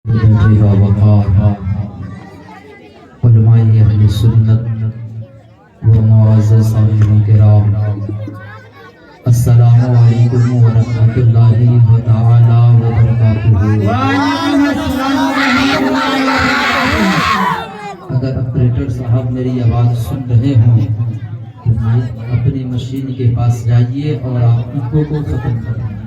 درجہ وقار علماء اہل سنت و معزز سامعین کرام، السلام علیکم ورحمۃ اللہ تعالی وبرکاتہ۔ اگر آپریٹر صاحب میری آواز سن رہے ہوں تو اپنی مشین کے پاس جائیے اور آپ ایکو کو ختم کر دیجیے۔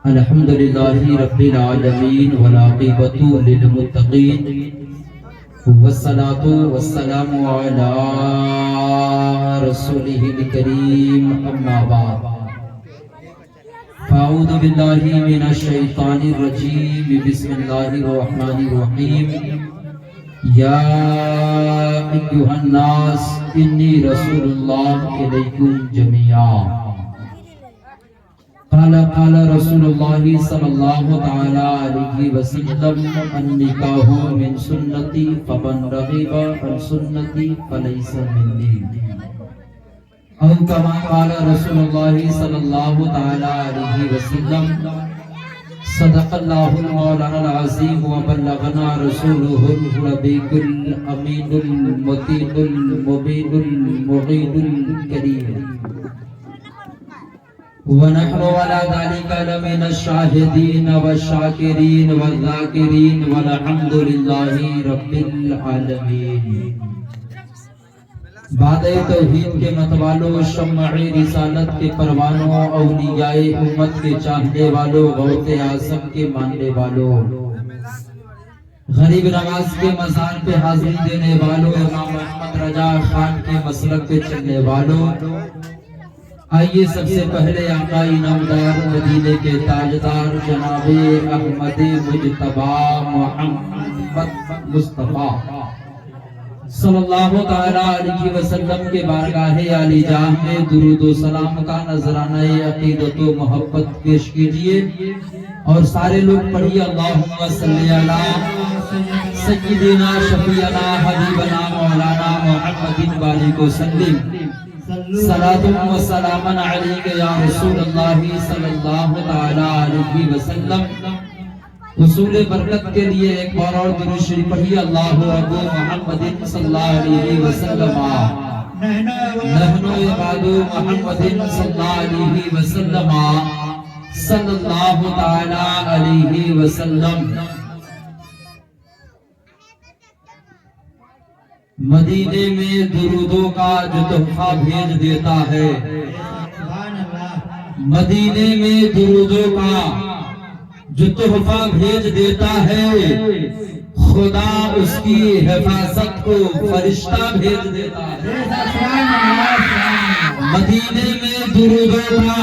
الحمدللہ رب العالمین والعاقبۃ للمتقین والصلاۃ والسلام علی رسولہ الکریم، اما بعد اعوذ باللہ من الشیطان الرجیم، بسم اللہ الرحمن الرحیم۔ یا ایھا الناس انی رسول اللہ الیکم جمیعا۔ قال رسول اللہ صلی اللہ تعالی علیہ وسلم، النکاح من سنتی فمن رغب عن سنتی فلیس منی۔ او کما قال رسول اللہ صلی اللہ تعالی علیہ وسلم، صدق اللہ المولانا العظیم وبلغنا رسولہ النبی الامین المتین المبین المعین الکریم، ونحن على ذلك لمن الشاهدين والشاكرين والذاكرين والحمد لله رب العالمين۔ بعد توحید کے متوالوں، شمع رسالت کے پروانوں، اولیاء امت کے چاہنے والوں، غوث اعظم کے ماننے والوں، غریب نواز کے مزار پہ حاضری دینے والوں، امام احمد رضا خان کے مسلک پہ چلنے والوں، آئیے سب سے پہلے آقا انعامدار مدینے کے تاجدار جناب احمد مجتبی محمد مصطفیٰ صلی اللہ تعالی علیہ وسلم کے بارگاہ عالی جاہ میں درود و سلام کا نذرانہ عقیدت و محبت پیش کیجیے، اور سارے لوگ پڑھیے اللہم صلی علی سیدنا شفیعنا حبیبنا مولانا محمد باریک وسلم، صلاۃ و سلام علیک یا رسول اللہ صلی اللہ تعالی علیہ وسلم۔ حصول برکت کے لیے ایک بار اور درود شریف پڑھیے، اللہ ابو محمد صلی اللہ علیہ وسلم، نحن عباد محمد صلی اللہ علیہ وسلم، صلی اللہ تعالی علیہ وسلم۔ مدینے میں درودوں کا جو تحفہ بھیج دیتا ہے، مدینے میں درودوں کا جو تحفہ بھیج دیتا ہے، خدا اس کی حفاظت کو فرشتہ بھیج دیتا ہے۔ مدینے میں درودوں کا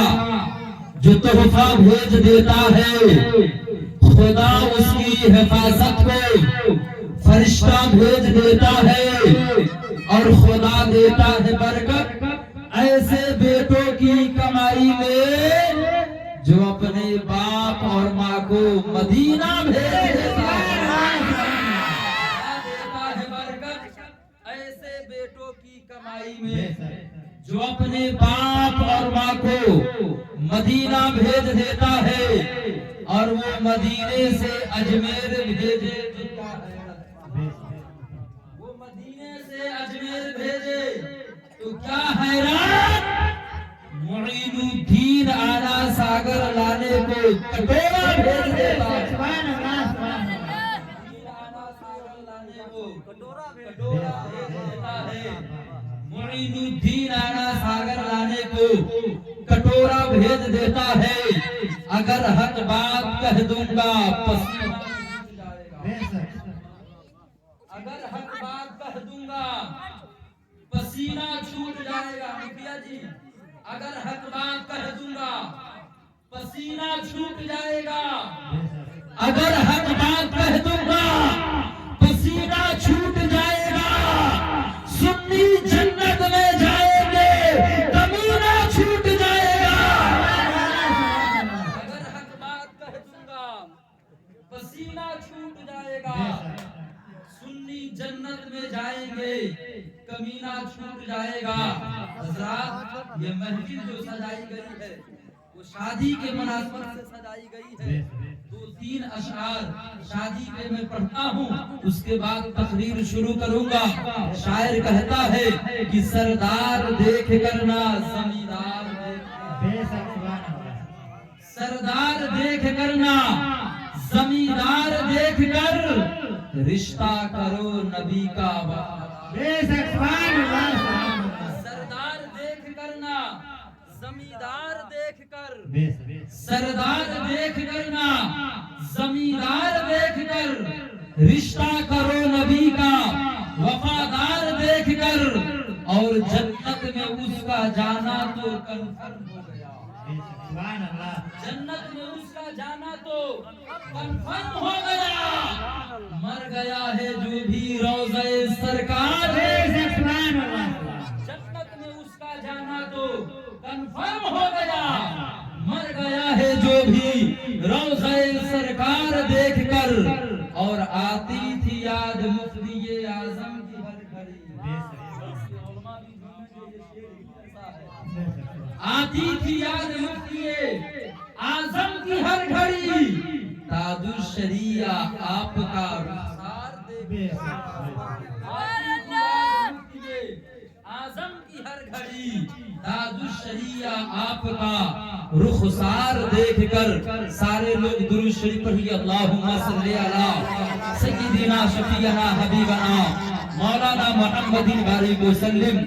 جو تحفہ بھیج دیتا ہے، خدا اس کی حفاظت کو فرشتہ بھیج دیتا ہے، اور خدا دیتا ہے برکت ایسے بیٹوں کی کمائی میں جو اپنے باپ اور ماں کو مدینہ بھیج دیتا ہے۔ دیتا ہے برکت ایسے بیٹوں کی کمائی میں جو اپنے باپ اور ماں کو مدینہ بھیج دیتا ہے، اور وہ مدینے سے اجمیر بھیجے، وہ مدینے سے اجمیر بھیجے تو کیا حیران، معین الدین آنا ساگر لانے کو کٹورا بھیج دیتا ہے۔ معین الدین آنا ساگر لانے کو کٹورا بھیج دیتا ہے۔ اگر حق بات کہہ دوں گا پسینہ، اگر حق بات کہہ دوں گا پسینہ چھوٹ جائے گا۔ مکھیا جی، اگر حق بات کہہ دوں گا پسینہ چھوٹ جائے گا، اگر حق بات کہہ دوں گا پسینہ چھوٹ جائے گا، سنی جنت میں جائیں گے کمینہ چھوٹ جائے گا۔ اگر حق بات کہہ دوں گا پسینہ چھوٹ جائے گا، سنی जन्नत में जाएंगे, कमीना छूट जाएगा। हजरात, ये महफिल जो सजाई गई है वो शादी के मुनासबत से सजाई गई है। 2-3 अशआर शादी पे मैं पढ़ता हूँ, उसके बाद तकरीर शुरू करूंगा। शायर कहता है कि सरदार देख करना जमींदार सरदार देख करना जमींदार देख कर रिश्ता करो नबी का सरदार देख करना जमींदार देख कर सरदार देख करना जमींदार देख कर रिश्ता करो नबी का वफादार देख कर, और जन्नत में उसका जाना तो कन्फर्म हो गया। जन्नत में उसका जाना तो कन्फर्म हो गया। मर गया है जो भी रोज़े सरकार, जन्नत में उसका जाना तो कन्फर्म हो गया। मर गया है जो भी रोज़े सरकार देखकर, और आती थी याद मुफ्ती आजम की हर घड़ी। आती थी याद मुफ्ती आजम की हर घड़ी, ताजुश्शरिया आपका आजम की हर घड़ी, ताजुश्शरिया आपका रुखसार देखकर। सारे लोग दुरूद शरीफ पढ़िए, अल्लाहुम्मा सल्ली अला सय्यिदिना शफीअना हबीबना मौलाना मुहम्मदिन बारिक वसल्लम,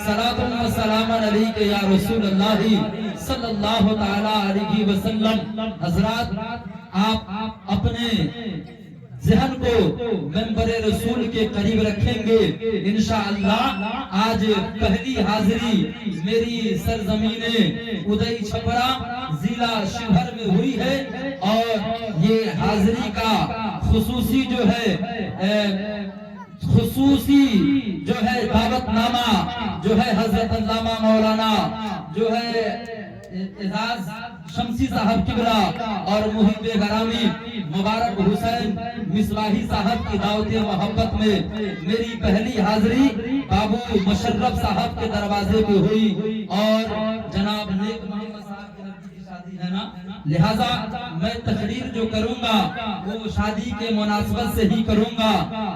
सलातुन व सलामन अलैका या रसूल अल्लाह सल्लल्लाहु तआला अलैहि वसल्लम। हजरात, आप अपने ज़हन को मेंबरे रसूल के करीब रखेंगे इंशाअल्लाह। आज पहली हाजिरी मेरी सरजमीने उदय छपरा जिला शिवहर में हुई है, और ये हाजिरी का खुसूसी जो है दावतनामा जो है हजरत अल्लामा मौलाना जो है एजाज शमसी साहब किबला और मुहिब्बे गरामी मुबारक हुसैन मिसबाही साहब की दावत मोहब्बत में मेरी पहली हाजिरी बाबू मुशर्रफ साहब के दरवाजे पे हुई, और जनाब नेक मोहम्मद साहब की लड़की की शादी है ना, लिहाजा मैं तकरीर जो करूंगा वो शादी के मुनासबत से ही करूंगा।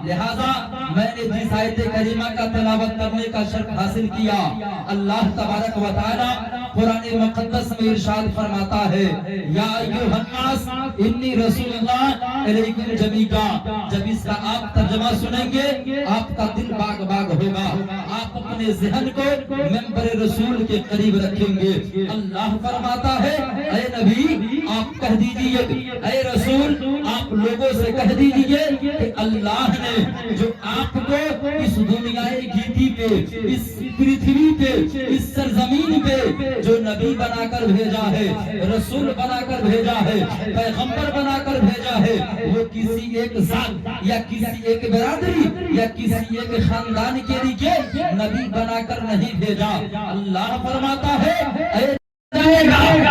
लिहाजा मैंने जिस आयत करीमा का तिलावत करने का शर्फ हासिल किया, अल्लाह तबारक व तआला कुरान मुक़द्दस में इरशाद फरमाता है, या अय्युहन्नास इन्नी रसूलुल्लाह इलैकुम जमीआ। जब इसका आप तर्जुमा सुनेंगे आपका दिल बाग बाग होगा। आप अपने ज़हन को मेंबर रसूल के करीब रखेंगे। अल्लाह फरमाता है, ऐ नबी आप कह दीजिए, ऐ रसूल आप लोगों से कह दीजिए कि अल्लाह ने जो आपको इस दुनियाए गीती पे, इस पृथ्वी पे, इस सरजमीन पे जो नबी बनाकर भेजा है, रसूल बनाकर भेजा है, पैगंबर बनाकर भेजा है, वो किसी एक जात या किसी एक बिरादरी या किसी एक खानदान के लिए नबी बनाकर नहीं भेजा। अल्लाह फरमाता है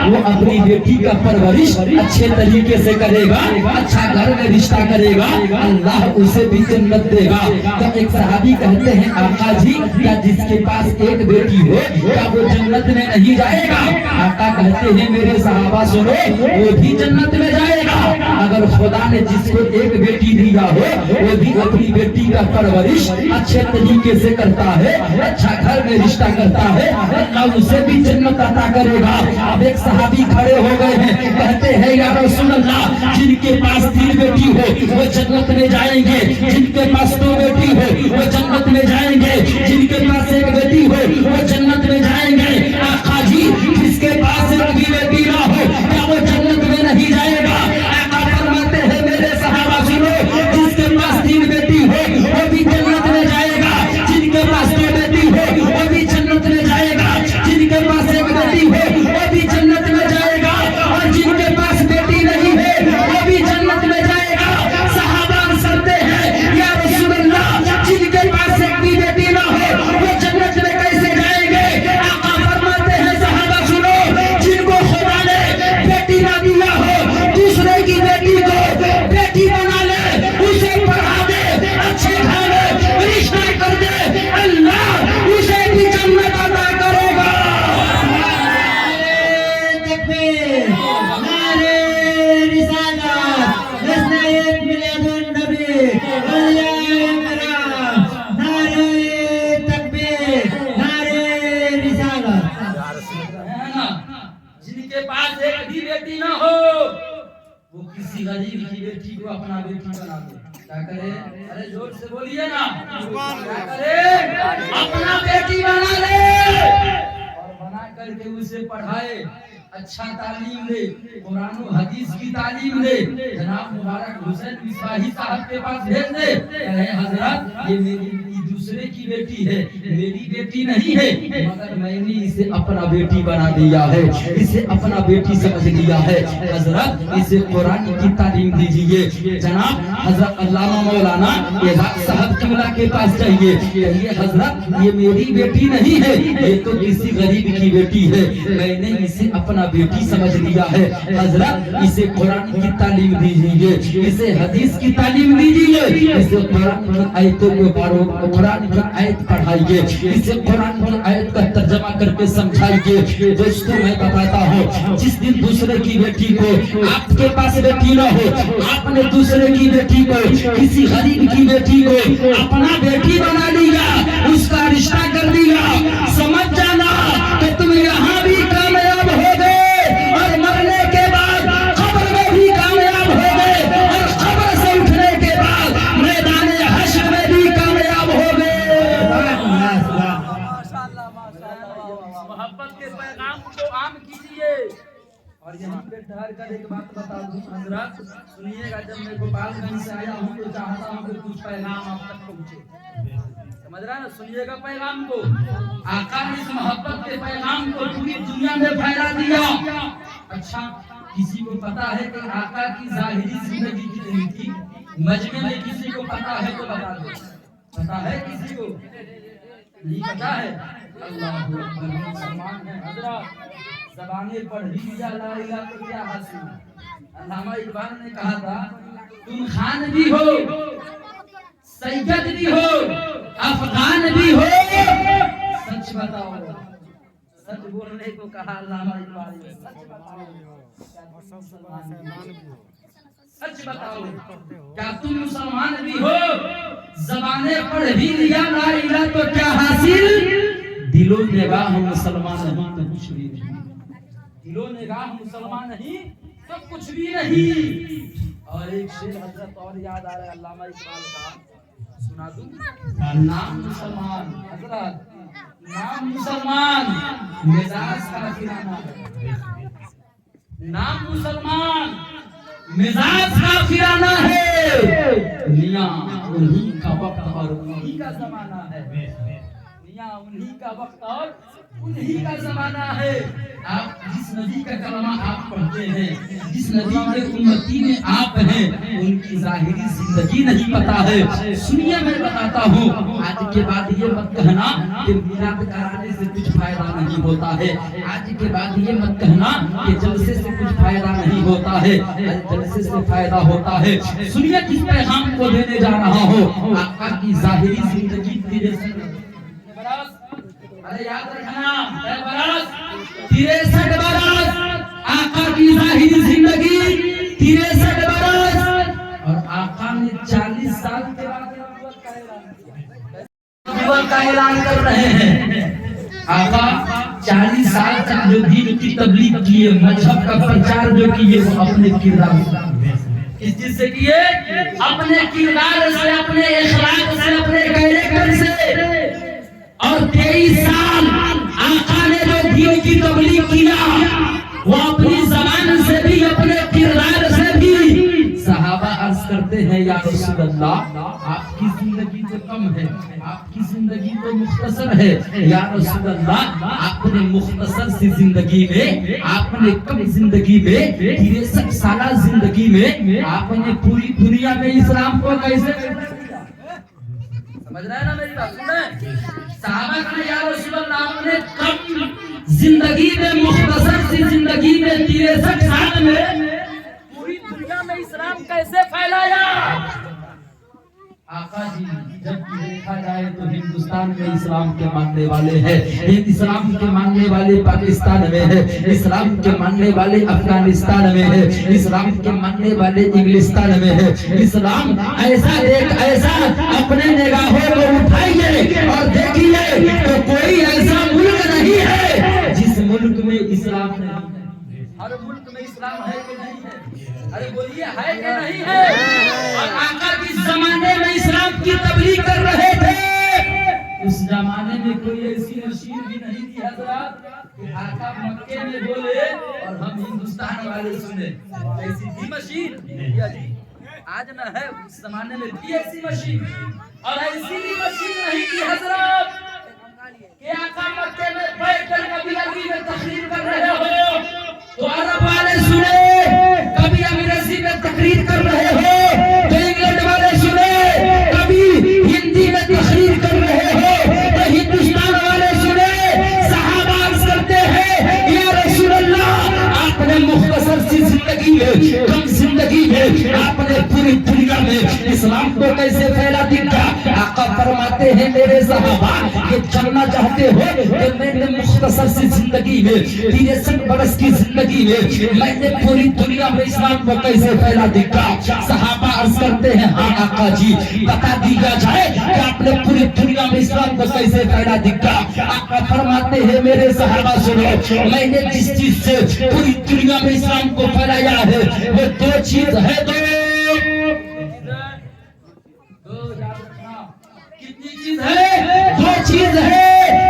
वो अपनी बेटी का परवरिश अच्छे तरीके से करेगा, अच्छा घर में रिश्ता करेगा, अल्लाह उसे भी जन्नत देगा। तो एक सहाबी कहते हैं, आका जी क्या जिसके पास एक बेटी हो क्या वो जन्नत में नहीं जाएगा? आका कहते हैं, मेरे सहाबा सुनो, वो भी जन्नत में जाएगा। अगर खुदा ने जिसको एक बेटी दिया हो वो भी अपनी बेटी का परवरिश अच्छे तरीके से करता है, अच्छा घर में रिश्ता करता है, अल्लाह उसे भी जन्नत अता करेगा। अब एक सहाबी खड़े हो गए हैं, कहते हैं, या रसूल अल्लाह जिनके पास 3 बेटी हो वो जन्नत में जाएंगे, जिनके पास 2 बेटी हो वो जन्नत में जाएंगे, जिनके पास 1 बेटी हो वो जन्नत में जाएंगे। आका जी जिसके पास एक भी बेटी ना हो क्या वो जन्नत में नहीं जाएगा? आका फरमाते हैं, मेरे सहाबा सुनो, जिसके पास 3 बेटी हो वो भी जन्नत में जाएगा, जिनके पास 2 बेटी हो वो भी जन्नत में जाएगा, जिनके पास 1 बेटी हो वो भी जन्नत में जाएगा, और जिनके पास बेटी नहीं है वो भी जन्नत में जाएगा। सहाबा करते हैं, या रसूल अल्लाह जिनके पास एक भी बेटी ना हो वो जन्नत में कैसे जाएंगे? अरे जोर से बोलिए ना, क्या करे? अपना बेटी बना ले और बना करके उसे पढ़ाए, अच्छा तालीम दे, कुरान और हदीस की तालीम दे। जनाब मुबारक हुसैन मिसबाही साहब के पास भेज दे, कहे हजरत ये मेरी दूसरे की बेटी है, मेरी बेटी नहीं है, मगर मैंने इसे अपना बेटी बना दिया है, इसे अपना बेटी समझ लिया है। हजरत इसे कुरान की तालीम दीजिए। जनाब हजरत अल्लामा मौलाना एजाज साहब किबला के पास जाइए, कहिए हजरत ये मेरी बेटी नहीं है, ये तो किसी गरीब की बेटी है, मैंने इसे अपना बेटी समझ लिया है। हजरत इसे कुरान की तालीम दीजिए, इसे हदीस की तालीम दीजिए, इसे कुरान की आयतों को पढ़ो, कुरान की आयत पढ़ाइए, इसे कुरान की आयत का तर्जुमा करके समझाइए। दोस्तों मैं बताता हूँ, जिस दिन दूसरे की बेटी को, आपके पास बेटी न हो, आपने दूसरे की बेटी को, किसी गरीब की बेटी को अपना बेटी बना लिया, उसका रिश्ता कर दिया, समझ जाना कि तुम यहाँ भी कामयाब हो गए और मरने के बाद कब्र में भी कामयाब हो गए और कब्र से उठने के बाद मैदान हश्र में भी कामयाब हो गए। मोहब्बत के पैगाम को आम कीजिए। और यहीं पे ठहर कर एक बात बता दूं हजरत, सुनिएगा, जब मैं गोपालगंज से आया हूँ तो चाहता हूँ कि कुछ पैगाम आप तक पहुँचे, समझ रहा है ना? सुनिएगा पैगाम को, आका ने इस मोहब्बत के पैगाम को पूरी दुनिया में फैला दिया। अच्छा, किसी को पता है कि आका की जाहिरी जिंदगी कितनी थी? मजमे में किसी को पता है तो बता दो, पता है किसी को? नहीं पता है? अल्लाह अकबर, मुसलमान है हजरत, ज़बाने पढ़ ही लिया ला इलाहा तो क्या हासिल। अल्लामा इकबाल ने कहा था, तुम खान भी हो, सैयद भी हो, अफगान भी हो, सच बताओ। सच बोलने को कहा अल्लामा इकबाल ने, सच बताओ, सच बताओ, क्या तुम मुसलमान भी हो, ज़बाने पढ़ भी लिया ला इलाहा तो क्या हासिल। दिलो निगाह मुसलमान नहीं तो कुछ भी नहीं, दिलो निगाह मुसलमान नहीं तो कुछ भी नहीं। और एक शेर हजरत और याद आ रहा है अल्लामा इकबाल का, सुना दूं? नाम मुसलमान हजरत, नाम मुसलमान मिजाज का फिराना है, नाम मुसलमान मिजाज का फिराना है, दुनिया उन्हीं का वक्त और उन्हीं का जमाना है, उन्हीं का वक्त और उन्हीं का जमाना है। आप जिस नबी का कलमा आप पढ़ते हैं, जिस नबी के उम्मती में आप हैं, उनकी जाहिरी जिंदगी नहीं पता है। सुनिए मैं बताता हूँ, आज के बाद ये मत कहना कि मिलाद कराने से कुछ फायदा नहीं होता है, आज के बाद ये मत कहना कि जलसे से कुछ फायदा नहीं होता है, जलसे से फायदा होता है। सुनिए किस पैगाम को देने जा रहा हूँ, आका की जाहिरी जिंदगी तेरे से, अरे याद रखना, 63 बरस आका की जाहिरी जिंदगी, 63 बरस, और आका ने 40 साल के बाद नबुव्वत का ऐलान कर रहे हैं। आका 40 साल तक जो दीन की तबलीग किए, मजहब का प्रचार जो किए, वो अपने किरदार, किस चीज से किए? अपने किरदार से, अपने इखलाक से, अपने कैरेक्टर से। और 23 साल आका ने जो दीन की तबलीग किया, वो अपनी ज़बान से भी, अपने किरदार से भी। सहाबा अर्ज करते हैं, या रसूल अल्लाह, आपकी जिंदगी तो कम है, आपकी जिंदगी तो मुख्तसर है, या रसूल अल्लाह, आपने मुख्तसर सी जिंदगी में, आपने कम जिंदगी में, 63 साल जिंदगी में आपने पूरी दुनिया में इस्लाम को कैसे, समझ रहे हैं ना मेरी बात? सुने, सहाबा ने या रसूल अल्लाह, आपने कम जिंदगी में, मुख्तसर सी जिंदगी में, 63 साल में पूरी दुनिया में इस्लाम कैसे फैलाया? आका जी, जब देखा जाए तो हिंदुस्तान में इस्लाम के मानने वाले हैं, इस्लाम के मानने वाले पाकिस्तान में है, इस्लाम के मानने वाले अफगानिस्तान में है, इस्लाम के मानने वाले इंग्लिस्तान में है। इस्लाम ऐसा एक ऐसा अपने निगाहों को उठाइए और देखिए तो कोई ऐसा मुल्क नहीं है जिस मुल्क में इस्लाम नहीं है। हर मुल्क में इस्लाम है कि नहीं है? अरे बोलिए है कि नहीं है? और आका किस जमाने में इस्लाम की तबलीग कर रहे थे? उस जमाने में कोई ऐसी मशीन भी नहीं थी हजरत कि आका मक्के में बोले और हम हिंदुस्तान वाले सुने। ऐसी थी मशीन भैया जी? आज न है, उस जमाने में थी ऐसी मशीन। और ऐसी भी मशीन नहीं थी हजरत कि आका मक्के में बैठ कर कभी अरबी में तकरीर कर रहे हो तो अरब वाले सुने, कभी अंग्रेजी में तकरीर कर रहे हो तो इंग्लैंड वाले सुने, कभी हिंदी में तकरीर कर रहे हो तो हिंदुस्तान वाले सुने। सहाबा अर्ज करते हैं या रसूल अल्लाह, आपने मुख्तसर सी जिंदगी में, कम जिंदगी में आपने पूरी दुनिया में इस्लाम को कैसे फैला दिया? आका फरमाते हैं मेरे सहाबा ये जानना चाहते हो कि मैंने मुख्तसर सी जिंदगी में 63 बरस की जिंदगी में मैंने पूरी दुनिया में इस्लाम को कैसे फैला दिया? सहाबा अर्ज करते हैं हाँ आका जी, बता दिया जाए कि आपने पूरी दुनिया में इस्लाम को कैसे फैला दिया? आका फरमाते हैं मेरे सहाबा सुनो, मैंने जिस चीज से पूरी दुनिया में इस्लाम को फैलाया है वो दो चीज है। कितनी चीज है? दो चीज है।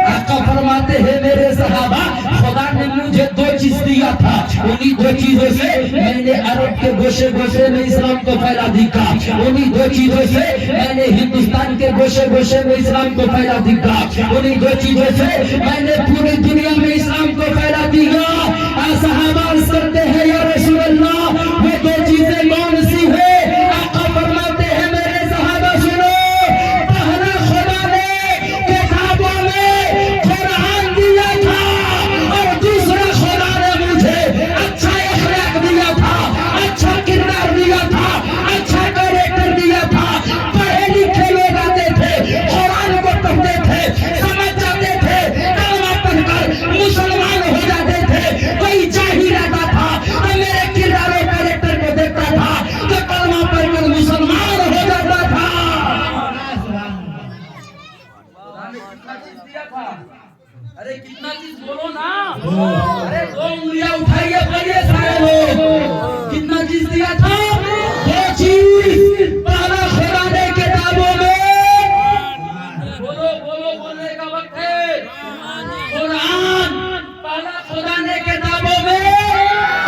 आका फरमाते हैं मेरे सहाबा खुदा ने मुझे दो चीज दिया था, उन्हीं दो चीजों से मैंने अरब के गोशे गोशे में इस्लाम को फैला दिया, उन्हीं दो चीजों से मैंने हिंदुस्तान के गोशे गोशे में इस्लाम को फैला दिया, उन्हीं दो चीजों से मैंने पूरी दुनिया में इस्लाम को फैला दिया। सहाबा अर्ज करते हैं या रसूल अल्लाह वो दो चीजें कौन सी है? आका फरमाते हैं मेरे सहाबा सुनो, पहला खुदा ने किताबों में कुरान दिया था और दूसरा खुदा ने मुझे अच्छा अखलाक दिया था, अच्छा किरदार दिया था, अच्छा कैरेक्टर दिया था। पढ़े लिखे लोग आते थे, कुरान को पढ़ते थे, समझ जाते थे, कलमा पढ़कर मुसलमान हो जाते थे। कोई जाहिल आता था तो मेरे किरदार और कैरेक्टर को देखता था तो कलमा पढ़कर मुसलमान हो जाता था। कितना चीज दिया था? अरे कितना चीज बोलो ना। अरे दो उंगलियां उठाइए पढ़िए सारे लोग। कितना चीज दिया था? दो चीज। पहला खुदा ने किताबों में, बोलो बोलो, बोलने का वक्त है। कुरान, पहला खुदा ने किताबों में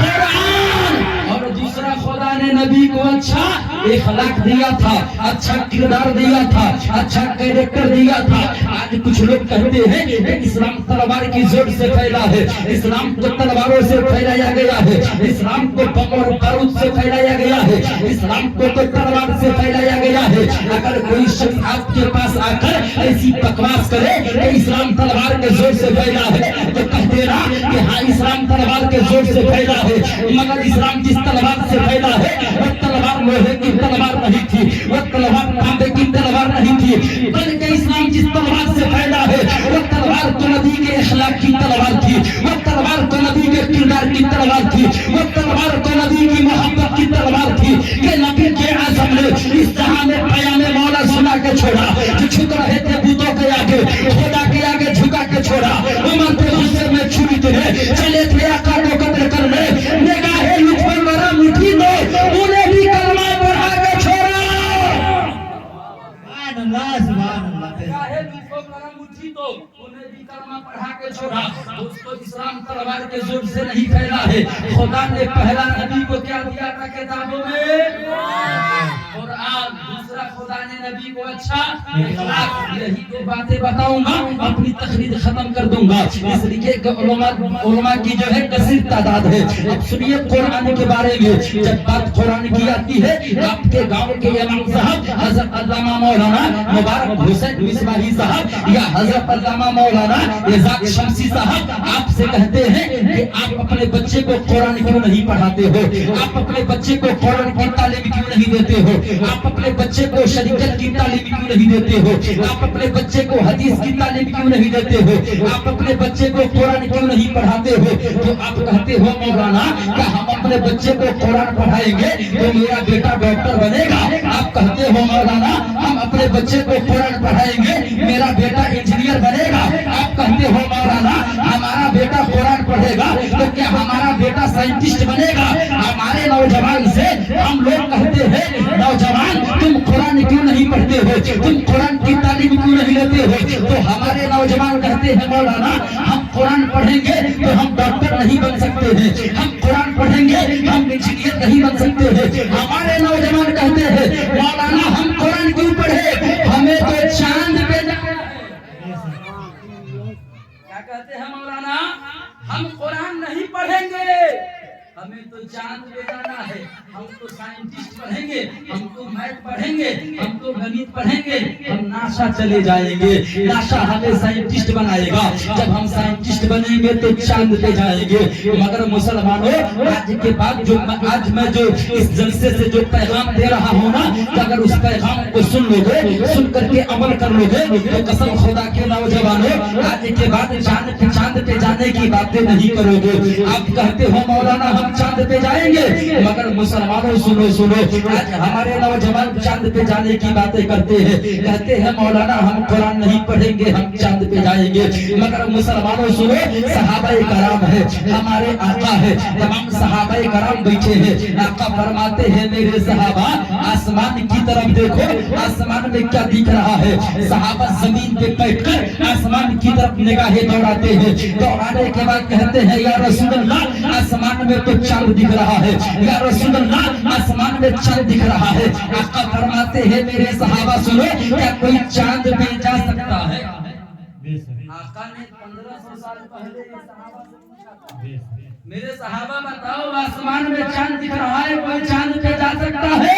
कुरान, और दूसरा खुदा ने नबी को अच्छा अखलाक दिया था, अच्छा किरदार दिया था, अच्छा कैरेक्टर दिया था। आज कुछ लोग कहते हैं कि इस्लाम तलवार की जोर से फैला है, इस्लाम को तलवारों से फैलाया गया है, इस्लाम को बम और बारूद से फैलाया गया है, इस्लाम को तो तलवार से फैलाया गया है। अगर कोई शख्स आपके पास आकर ऐसी बकवास करे कि इस्लाम तलवार के जोर से फैला है तो कह देना कि हाँ इस्लाम तलवार के जोर से फैला है, मगर इस्लाम जिस तलवार से फैला है वो तलवार लोहे की तलवार नहीं थी, वो तलवार तांबे की तलवार नहीं थी, बल्कि इस्लाम जिस तलवार से फैला है वो तलवार तो नबी के अखलाक की तलवार थी, वो तलवार तो नबी के किरदार की तलवार थी, वो तलवार तो नबी की मोहब्बत की तलवार थी कि नबी के आज़म ने इस जहां में पयामे मौला सुना के छोड़ा, जो झुक रहे थे बुतों के आगे, खुदा के आगे झुका के छोड़ा। उमर के गुस्से में छुरी थे, चले थे आका को कत्ल करने, निगाहे लुत्फ मेरा मुट्ठी दो, उन्हें भी कलमा पढ़ा के छोड़ा। निगाहे लुत्फ मेरा मुट्ठी दो, उन्हें भी कलमा पढ़ा के छोड़ा। दोस्तों इस्लाम तलवार के जोर से नहीं फैला है। खुदा ने पहला नबी को क्या दिया था किताबों में? कुरान। दूसरा खुदा ने नबी को अच्छा अखलाक। यही दो बातें बताऊंगा, अपनी तकरीर खत्म कर दूंगा, इसलिए उलमा की जो है कसीर तादाद है। अब सुनिए कुरान के बारे में। जब बात कुरान की आती है, आपके गांव के इमाम साहब हजरत अल्लामा मौलाना मुबारक हुसैन मिसबाही साहब या हजरत अल्लामा मौलाना इजाक शमसी साहब आपसे कहते हैं कि आप अपने बच्चे को कुरान क्यों नहीं पढ़ाते हो, आप अपने बच्चे को कुरान की तालीम क्यों नहीं देते हो, आप अपने बच्चे को शरीयत की तालीम क्यों नहीं देते हो, आप अपने बच्चे को हदीस की तालीम क्यों नहीं देते हो, आप अपने बच्चे को कुरान क्यों नहीं पढ़ाते हो? तो आप कहते हो मौलाना क्या हम अपने बच्चे को कुरान पढ़ाएंगे तो मेरा बेटा डॉक्टर बनेगा? आप कहते हो मौलाना हम अपने बच्चे को कुरान पढ़ाएंगे, मेरा बेटा इंजीनियर बनेगा। आप कहते हो मौलाना हमारा बेटा कुरान पढ़ेगा तो क्या हमारा बेटा साइंटिस्ट बनेगा? हमारे नौजवान से हम लोग कहते हैं, नौजवान तुम कुरान क्यों नहीं पढ़ते हो, तुम कुरान की तालीम क्यों नहीं लेते हो? तो हमारे नौजवान कहते हैं मौलाना हम कुरान पढ़ेंगे तो हम डॉक्टर नहीं बन सकते हैं, हम कुरान पढ़ेंगे हम इंजीनियर नहीं बन सकते हैं। हमारे नौजवान कहते हैं मौलाना हम कुरान क्यों पढ़े, हमें तो चांद पे जाना है। क्या कहते हैं मौलाना, हम कुरान नहीं पढ़ेंगे, हमें तो चांद पे जाना है, हम तो साइंटिस्ट पढ़ेंगे, हम तो मैथ पढ़ेंगे, हम तो गणित पढ़ेंगे, हम नासा चले जाएंगे, नासा हमें साइंटिस्ट बनाएगा, जब हम साइंटिस्ट बनेंगे तो चांद पे जाएंगे। मगर मुसलमानों आज के बाद जो आज मैं जो इस जलसे से जो पैगाम दे रहा हूँ ना, अगर उस पैगाम को सुन लोगे, सुन करके अमल कर लोगे तो कसम खुदा के नौजवानों आज के बाद चांद पे जाने की बातें नहीं करोगे। आप कहते हो मौलाना हम चांद पे जाएंगे, मगर मुसलमानों सुनो सुनो, आज हमारे नौजवान चांद पे जाने की बातें करते हैं, कहते हैं मौलाना हम कुरान नहीं पढ़ेंगे हम चांद पे जाएंगे। मगर मुसलमानों सुनो, सहाबाए कराम है, हमारे आका है, तमाम सहाबाए कराम बैठे हैं, आका फरमाते हैं मेरे सहाबा आसमान की तरफ देखो, आसमान में क्या दिख रहा है? सहाबा जमीन पे बैठकर आसमान की तरफ निगाहें दौड़ाते हैं, दौड़ाने के बाद कहते हैं या रसूल अल्लाह आसमान में तो चांद दिख रहा है, या रसूल अल्लाह आसमान में चांद दिख रहा है। आका फरमाते हैं मेरे सहाबा सुनो, क्या कोई चांद पे जा सकता है? आका ने 1500 साल पहले ये सहाबा से पूछा था, मेरे सहाबा बताओ आसमान में चांद दिख रहा है, कोई चांद पे जा सकता है?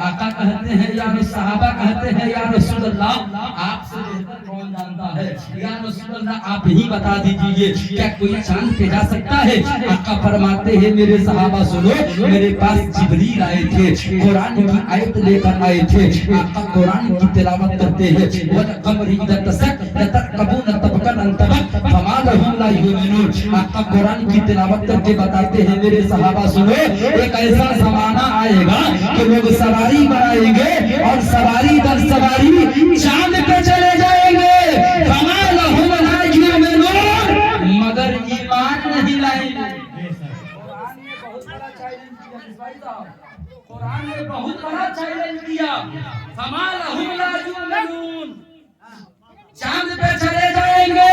आका कहते हैं या सहाबा कहते हैं या रसूल अल्लाह आपसे बेहतर कौन जानता है, या रसूल अल्लाह आप ही बता दीजिए क्या कोई चांद पे जा सकता है? आका फरमाते हैं मेरे सहाबा सुनो, मेरे पास जिब्रील आए थे, कुरान की आयत लेकर आए थे, आका कुरान की तिलावत करते हैं, वल कमरी इदा तसक लतरकबून तबकन अंतबक फमा लहुम ला युमिनून। आका कुरान की तिलावत करके बताते हैं मेरे सहाबा सुनो, एक ऐसा जमाना आएगा कि लोग सवारी बनाएंगे और सवारी दर सवारी चांद पे चले जाएंगे, फमा लहुम ला युमिनून, मगर ईमान नहीं लाएंगे। कुरान ने बहुत बड़ा चैलेंज किया, कुरान ने बहुत बड़ा चैलेंज किया, फमा लहुम ला युमिनून, चांद पे चले जाएंगे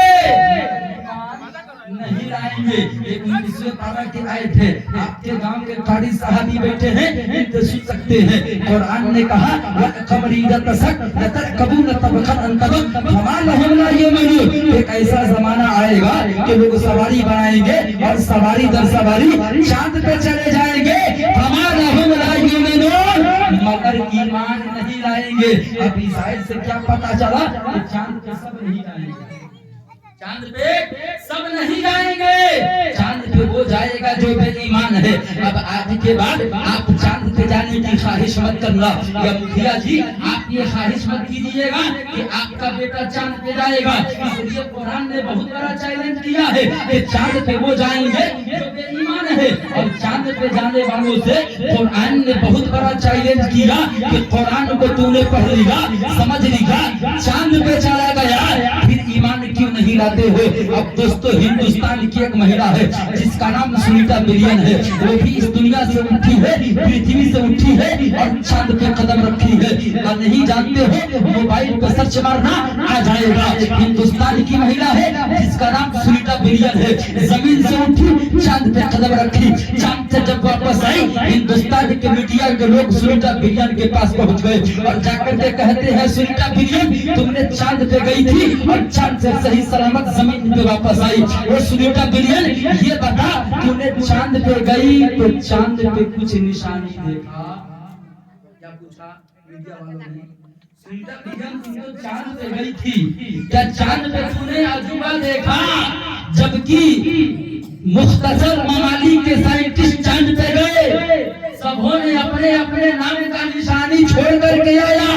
नहीं लाएंगे। एक 19वें पारा के आए थे, आपके गांव के कारी साहबी बैठे हैं, इनसे सुन सकते हैं। कुरान ने कहा एक ऐसा जमाना आएगा कि लोग सवारी बनाएंगे और सवारी दर सवारी चांद पे चले जाएंगे, मगर ईमान नहीं लाएंगे। अब इस आयत से क्या पता चला कि चांद पे सब नहीं जाएंगे, चांद पे सब नहीं जाएंगे, चांद पे वो जाएगा जो बेईमान है। अब आज के बाद आप चांद पे जाने की ख्वाहिश मत करना, या मुखिया जी आप ये ख्वाहिश मत कीजिएगा कि आपका बेटा चांद पे जाएगा। इसलिए कुरान ने बहुत बड़ा चैलेंज किया है कि चांद पे वो जाएंगे जो बेईमान है, और चांद पे जाने वालों से कुरान ने बहुत बड़ा चैलेंज किया कि कुरान को तूने पढ़ लिया, समझ लिया, चांद पे चला गया, फिर ईमान क्यों नहीं लाते हो? अब दोस्तों हिंदुस्तान की एक महिला है जिसका नाम सुनीता विलियम है, वो भी इस दुनिया से उठी है, पृथ्वी से उठी है और चांद पे कदम रखी है। और नहीं जानते हो, मोबाइल पे सर्च मारना आ जाएगा, हिंदुस्तान की महिला है जिसका नाम सुनीता विलियम है, जमीन से उठी चांद पे कदम रखी, चांद से जब वापस आई हिंदुस्तान के मीडिया के लोग सुनीता विलियम के पास पहुंच गए और जाकर के कहते हैं सुनीता विलियम तुमने चांद पे गई थी और चांद से सही सलामत जमीन पे वापस आई, वो सुनीता विलियम ये बता तूने चांद पे गई तो चांद पे कुछ निशानी देखा? क्या पूछा मीडिया वालों ने? सुनीता विलियम तुम तो चांद पे गई थी, क्या चांद पे तूने अजूबा देखा? जबकि मुख्तसर ममालिक के साइंटिस्ट चांद पे गए, सबों ने अपने अपने नाम का निशानी छोड़ करके आया,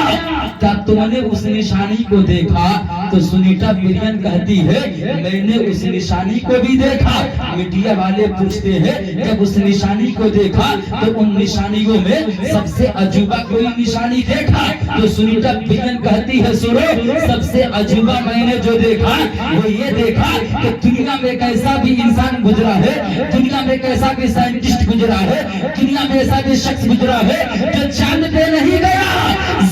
क्या तुमने उस निशानी को देखा? तो सुनीता विलियम कहती है मैंने उस निशानी को भी देखा। मीडिया वाले पूछते हैं जब उस निशानी को देखा तो उन निशानियों में सबसे अजूबा कोई निशानी देखा? तो सुनीता विलियम कहती है सुनो, सबसे अजूबा मैंने जो देखा वो ये देखा कि दुनिया में एक ऐसा भी इंसान गुजरा है, दुनिया में एक ऐसा भी साइंटिस्ट गुजरा है, दुनिया में ऐसा भी शख्स गुजरा है जो चांद पे नहीं गया,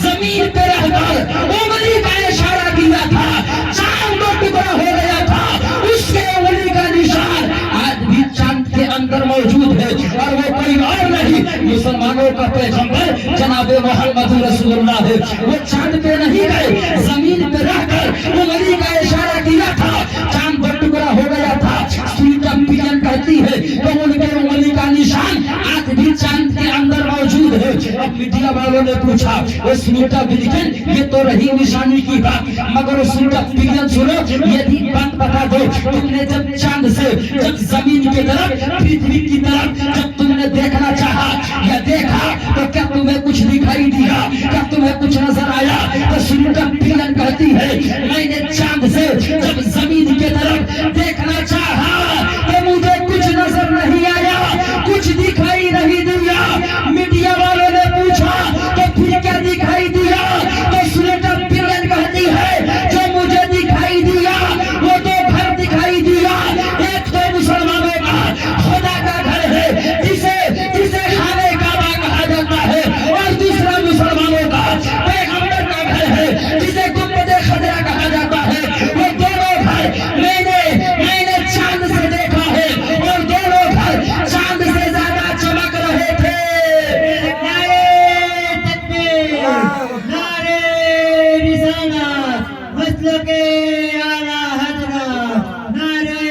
जमीन पे रहकर उंगली का इशारा किया था, चांद का टुकड़ा हो गया था, उसके उंगली का निशान आज भी चांद के अंदर मौजूद है। और वो कोई और नहीं, मुसलमानों का पैगंबर जनाब मोहम्मद रसूलुल्लाह है। वो चांद पे नहीं गए, जमीन पे रहकर उंगली का इशारा किया था, चांद का टुकड़ा हो गया था। सुनीता विलियम कहती है तो उनके उंगली का निशान आज भी चांद के अंदर मौजूद है। अब मीडिया वालों ने पूछा वो सुनीता विलियम ये तो रही निशानी की बात, मगर सुनीता विलियम सुनो ये भी बात बता दो, तुमने जब चांद से जब जमीन की तरफ पृथ्वी की तरफ जब तुमने देखना चाहा या देखा तो क्या तुम्हें कुछ दिखाई दिया, क्या तुम्हें कुछ नजर आया? तो सुनीता विलियम कहती है मैंने चांद से जब जमीन की तरफ देखना चाहा तो मुझे कुछ नजर नहीं आया, कुछ दिखाई नहीं दिया। मीडिया वालों ने पूछा तो फिर क्या दिखाई दिया? तो सुनीता विलियम कहती है जो मुझे दिखाई दिया वो दो घर दिखाई दिया, एक तो मुसलमानों का खुदा का घर है जिसे जिसे खाने काबा कहा जाता है, और दूसरा मुसलमानों का पैगंबर का घर है जिसे गुंबद खजरा कहा जाता है। वो दोनों घर मैंने चांद से देखा है और दोनों घर चांद से ज्यादा चमक रहे थे। नारे तकबीर, नारे रिसालत, मसलके आला हजरत, नारे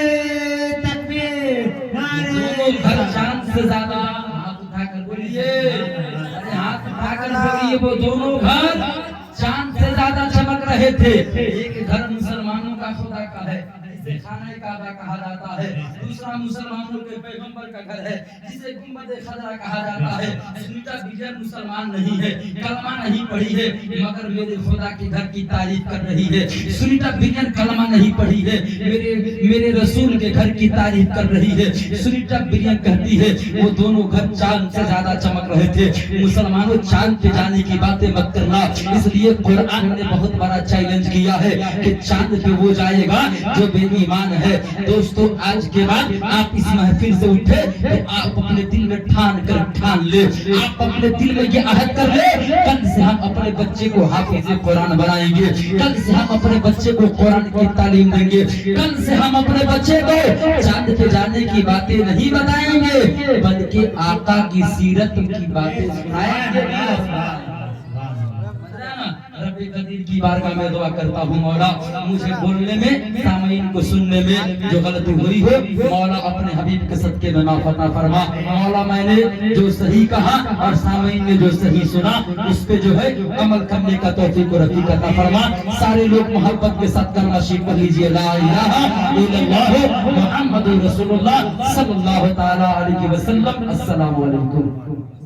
तकबीर, नारे घर चांद से ज्यादा हाथ उठाकर बोलिए, अरे हाथ उठाकर बोलिए, वो दोनों घर चांद से ज्यादा चमक रहे थे। एक घर मुसलमानों का खुदा का है जिसे खाना काबा कहा जाता है, दूसरा मुसलमानों के पैगंबर का घर है जिसे गुंबद खजरा कहा जाता है। सुनीता विलियम मुसलमान नहीं है, कलमा नहीं पढ़ी है, मगर मेरे खुदा के घर की तारीफ कर रही है। सुनीता विलियम कलमा नहीं पढ़ी है, मेरे रसूल के घर की तारीफ कर रही है। सुनीता विलियम कहती है वो दोनों घर चांद से ज्यादा चमक रहे थे। मुसलमानों चांद पे जाने की बातें मत करना, इसलिए कुरान ने बहुत बड़ा चैलेंज किया है कि चांद पे वो जाएगा जो बेईमान है। दोस्तों आज के बाद आप इस महफिल से उठे तो आप अपने दिल में ठान ले, आप अपने दिल में ये अहद कर ले कल से हम अपने बच्चे को हाफिज कुरान बनाएंगे, कल से हम अपने बच्चे को कुरान की तालीम देंगे, कल से हम अपने बच्चे को चांद पे जाने की बातें नहीं बताएंगे बल्कि आका की सीरत की बातें सुनाएंगे। रब्बे कदीर की बारगाह में दुआ करता हूँ मौला मुझे बोलने में, सामईन को सुनने में जो गलती हुई हो मौला अपने हबीब के सदके में माफ अता फरमा। मौला मैंने जो सही कहा और सामईन ने जो सही सुना उस पे जो है अमल करने का तौफीक और रफीक अता फरमा। सारे लोग मोहब्बत के साथ कलमा शीख कर लीजिए, ला इलाहा इल्लल्लाह मुहम्मदुर रसूलुल्लाह सल्लल्लाहु तआला अलैहि वसल्लम। अस्सलामु अलैकुम।